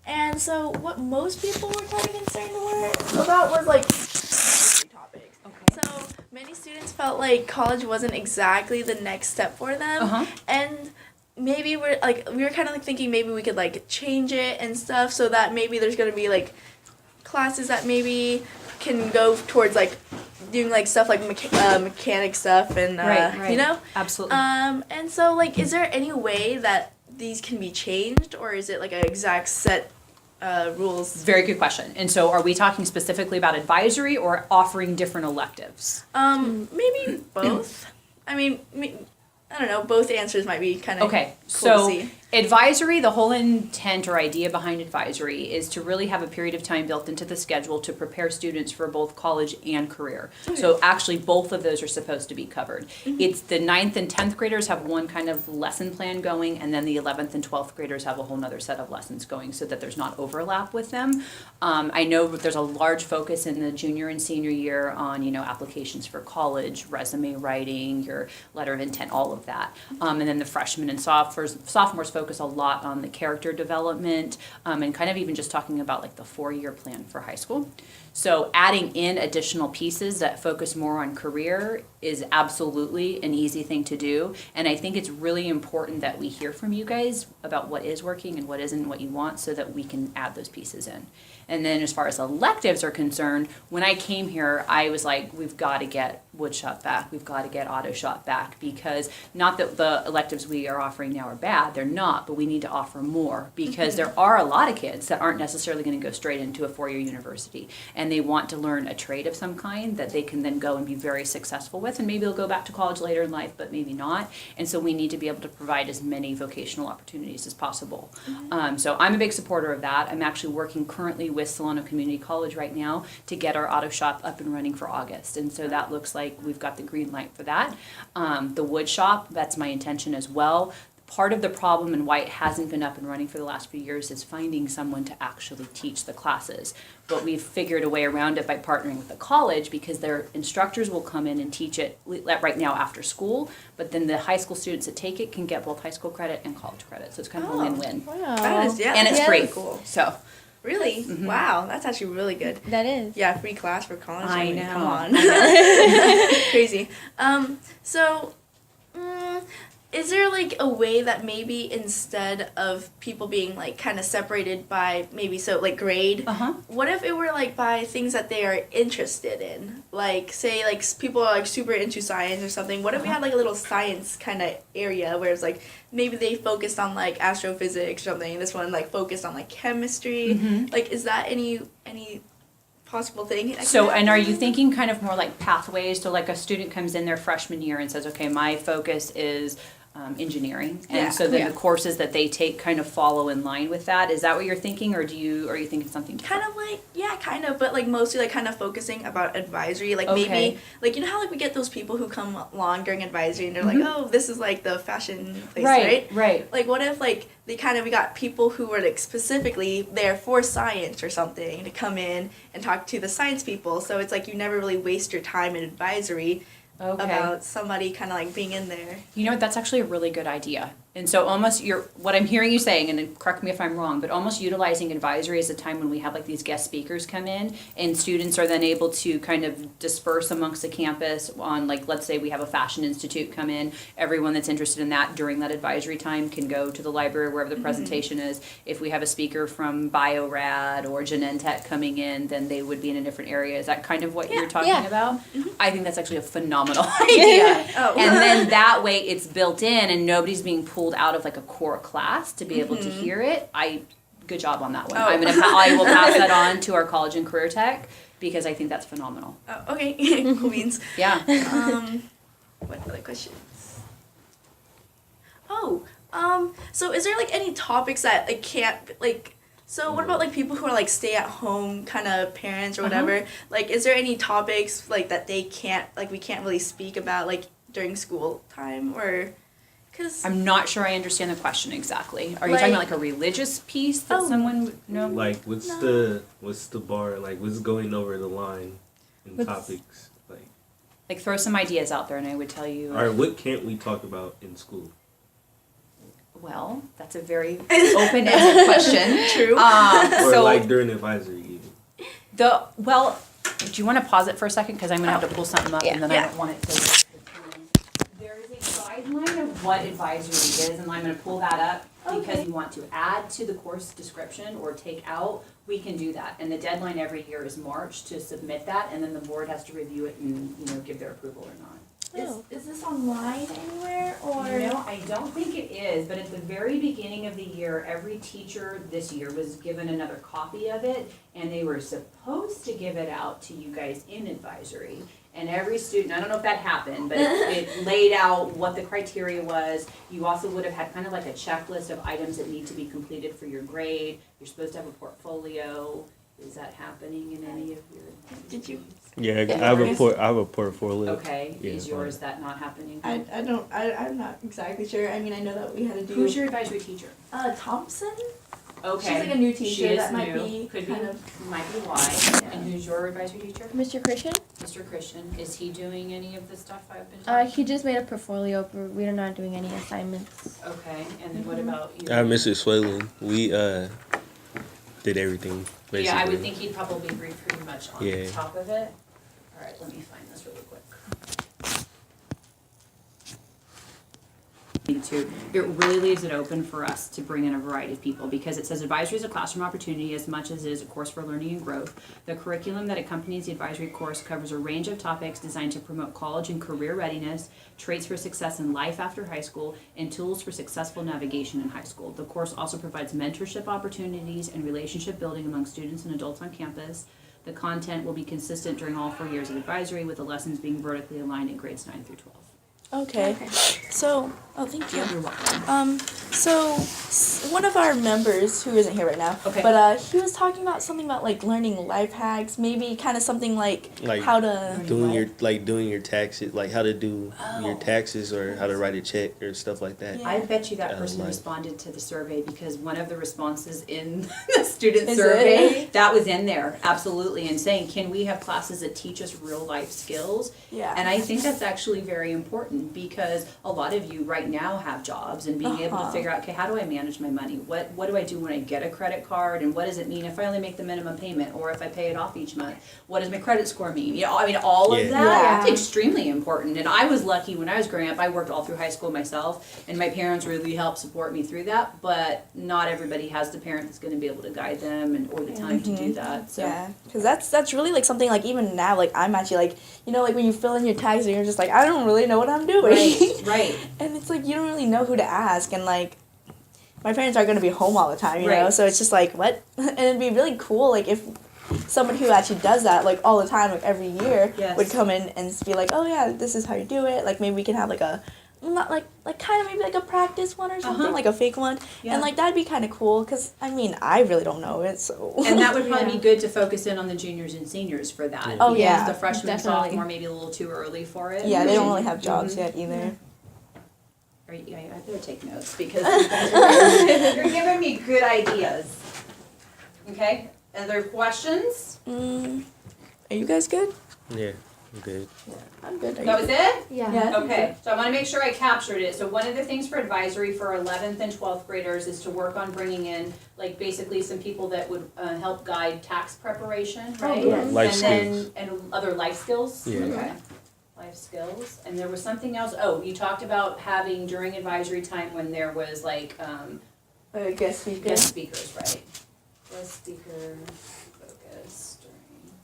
And so what most people were kind of concerned about was like topics. Okay. So many students felt like college wasn't exactly the next step for them, and maybe we were kind of like thinking maybe we could like change it and stuff so that maybe there's gonna be like classes that maybe can go towards like doing like stuff like mechanic stuff and right. you know. Absolutely. And so like, is there any way that these can be changed, or is it like an exact set rules? Very good question. And so are we talking specifically about advisory or offering different electives? Maybe both. I mean, I don't know. Both answers might be kind of Okay, cool so to see. advisory, the whole intent or idea behind advisory is to really have a period of time built into the schedule to prepare students for both college and career. Okay. So actually both of those are supposed to be covered. It's the 9th and 10th graders have one kind of lesson plan going, and then the 11th and 12th graders have a whole nother set of lessons going so that there's not overlap with them. I know there's a large focus in the junior and senior year on, applications for college, resume writing, your letter of intent, all of that. And then the freshmen and sophomores focus a lot on the character development, and kind of even just talking about like the 4-year plan for high school. So adding in additional pieces that focus more on career is absolutely an easy thing to do. And I think it's really important that we hear from you guys about what is working and what isn't, what you want, so that we can add those pieces in. And then as far as electives are concerned, when I came here, I was like, we've got to get woodshop back. We've got to get auto shop back, because not that the electives we are offering now are bad, they're not, but we need to offer more, because there are a lot of kids that aren't necessarily going to go straight into a 4-year university, and they want to learn a trade of some kind that they can then go and be very successful with, and maybe they'll go back to college later in life, but maybe not. And so we need to be able to provide as many vocational opportunities as possible. So I'm a big supporter of that. I'm actually working currently with Solano Community College right now to get our auto shop up and running for August. And so that looks like we've got the green light for that. The wood shop, that's my intention as well. Part of the problem and why it hasn't been up and running for the last few years is finding someone to actually teach the classes. But we've figured a way around it by partnering with the college, because their instructors will come in and teach it right now after school, but then the high school students that take it can get both high school credit and college credit. So it's kind of a win-win. Wow. That is, And it's that's free. really cool. So Really? Wow, that's actually really good. That is. Yeah, free class for college. I know. Come on. Crazy. So, is there like a way that maybe instead of people being like kind of separated by maybe like grade, what if it were like by things that they are interested in? Like say like people are like super into science or something. What if we had like a little science kind of area where it's like maybe they focused on like astrophysics or something, and this one like focused on like chemistry? Like, is that any possible thing? So, and are you thinking kind of more like pathways? So like a student comes in their freshman year and says, okay, my focus is engineering, and so then the courses that they take kind of follow in line with that. Is that what you're thinking, or are you thinking something different? Kind of like, kind of, but like mostly like kind of focusing about advisory, like maybe like, you know how like we get those people who come along during advisory and they're like, oh, this is like the fashion place, right? Like what if like we got people who were like specifically there for science or something to come in and talk to the science people, so it's like you never really waste your time in advisory about somebody kind of like being in there. You know what, that's actually a really good idea. And so almost what I'm hearing you saying, and correct me if I'm wrong, but almost utilizing advisory as a time when we have like these guest speakers come in, and students are then able to kind of disperse amongst the campus on, like, let's say we have a fashion institute come in, everyone that's interested in that during that advisory time can go to the library wherever the presentation is. If we have a speaker from BioRad or Genentech coming in, then they would be in a different area. Is that kind of what you're talking about? I think that's actually a phenomenal idea. And then that way it's built in and nobody's being pulled out of like a core class to be able to hear it. Good job on that one. I will pass that on to our college and career tech, because I think that's phenomenal. Oh, okay. Cool beans. Yeah. What other questions? So is there like any topics that like can't like, so what about like people who are like stay at home kind of parents or whatever? Like, is there any topics like that they can't, like we can't really speak about like during school time, or? Cause I'm not sure I understand the question exactly. Are you talking about like a religious piece that someone would know? Like what's the bar, like what's going over the line in topics? Like throw some ideas out there and I would tell you. Alright, what can't we talk about in school? Well, that's a very open-ended question. True. Or So like during advisory even. well, do you want to pause it for a second? Because I'm going to have to pull something up and then I Yeah. don't want it to. There is a guideline of what advisory is, and I'm going to pull that up because you want to add to the course description or take out. We can do that, and the deadline every year is March to submit that, and then the board has to review it and give their approval or not. Is this online anywhere or? No, I don't think it is, but at the very beginning of the year, every teacher this year was given another copy of it, and they were supposed to give it out to you guys in advisory. And every student, I don't know if that happened, but it laid out what the criteria was. You also would have had kind of like a checklist of items that need to be completed for your grade. You're supposed to have a portfolio. Is that happening in any of your? Did you? Yeah, I have a portfolio. Okay, Yeah, is yours that not happening? I'm not exactly sure. I mean, I know that we had to do. Who's your advisory teacher? Thompson? Okay. She's like a new teacher. She is That might new. be Could kind be. of. Might be why. Yeah. And who's your advisory teacher? Mr. Christian? Mr. Christian. Is he doing any of the stuff I've been talking about? He just made a portfolio, but we're not doing any assignments. Okay, and then what about you? I have Mr. Swalen. We did everything basically. Yeah, I would think he'd probably be pretty much on Yeah. top of it. All right, let me find this really quick. Too. It really leaves it open for us to bring in a variety of people because it says advisory is a classroom opportunity as much as it is a course for learning and growth. The curriculum that accompanies the advisory course covers a range of topics designed to promote college and career readiness, traits for success in life after high school, and tools for successful navigation in high school. The course also provides mentorship opportunities and relationship building among students and adults on campus. The content will be consistent during all 4 years of advisory, with the lessons being vertically aligned in grades 9 through 12. Okay. So, thank you. You're welcome. One of our members who isn't here right now, Okay. but he was talking about something about like learning life hacks, maybe kind of something like how to. doing your taxes, like how to do your taxes or how to write a check or stuff like that. Yeah. I bet you that person responded to the survey because one of the responses in the student Is survey, it? that was in there, absolutely, and saying, can we have classes that teach us real life skills? Yeah. And I think that's actually very important because a lot of you right now have jobs and being able to figure out, okay, how do I manage my money? What do I do when I get a credit card, and what does it mean if I only make the minimum payment or if I pay it off each month? What does my credit score mean? I mean, all of that, Yeah. it's extremely important. And I was lucky when I was growing up, I worked all through high school myself, and my parents really helped support me through that, but not everybody has the parent that's gonna be able to guide them or the time to do that, so. Yeah, because that's really like something like even now like I'm actually like like when you fill in your tags and you're just like I don't really know what I'm doing. Right. And it's like you don't really know who to ask, and like my parents aren't going to be home all the time, you know, Right. so it's just like what. And it'd be really cool like if someone who actually does that like all the time, like every year, Yes. would come in and be like, oh yeah, this is how you do it. Like maybe we can have like a not like kind of maybe like a practice one or something, like a fake one, Yeah. and like that'd be kind of cool because I mean I really don't know it, so. And that would probably be good to focus in on the juniors and seniors for that. Oh, because yeah, the freshman, definitely. sophomore, maybe a little too early for it. Yeah, they don't really have jobs yet either. All right, I better take notes because you guys are, you're giving me good ideas. Okay, other questions? Are you guys good? Yeah, I'm good. I'm good. Are That you? was it? Yeah. Okay, so I want to make sure I captured it. So one of the things for advisory for 11th and 12th graders is to work on bringing in, like, basically some people that would help guide tax preparation, right? yes. Life And skills. then, and other life skills? Yeah. Okay. Life skills. And there was something else, you talked about having during advisory time when there was like, Guest speaker. guest speakers, right? Guest speaker focus during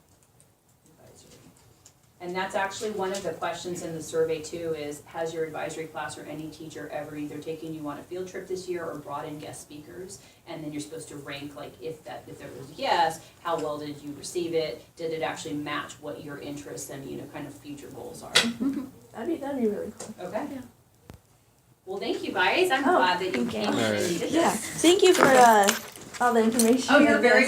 advisory. And that's actually one of the questions in the survey too is, has your advisory class or any teacher ever either taken you on a field trip this year or brought in guest speakers? And then you're supposed to rank like if there was yes, how well did you receive it? Did it actually match what your interests and kind of future goals are? That'd be really cool. Okay. Well, thank you guys. I'm glad that you came in and Alright. needed Yeah. this. Thank you for all the information. Oh, you're very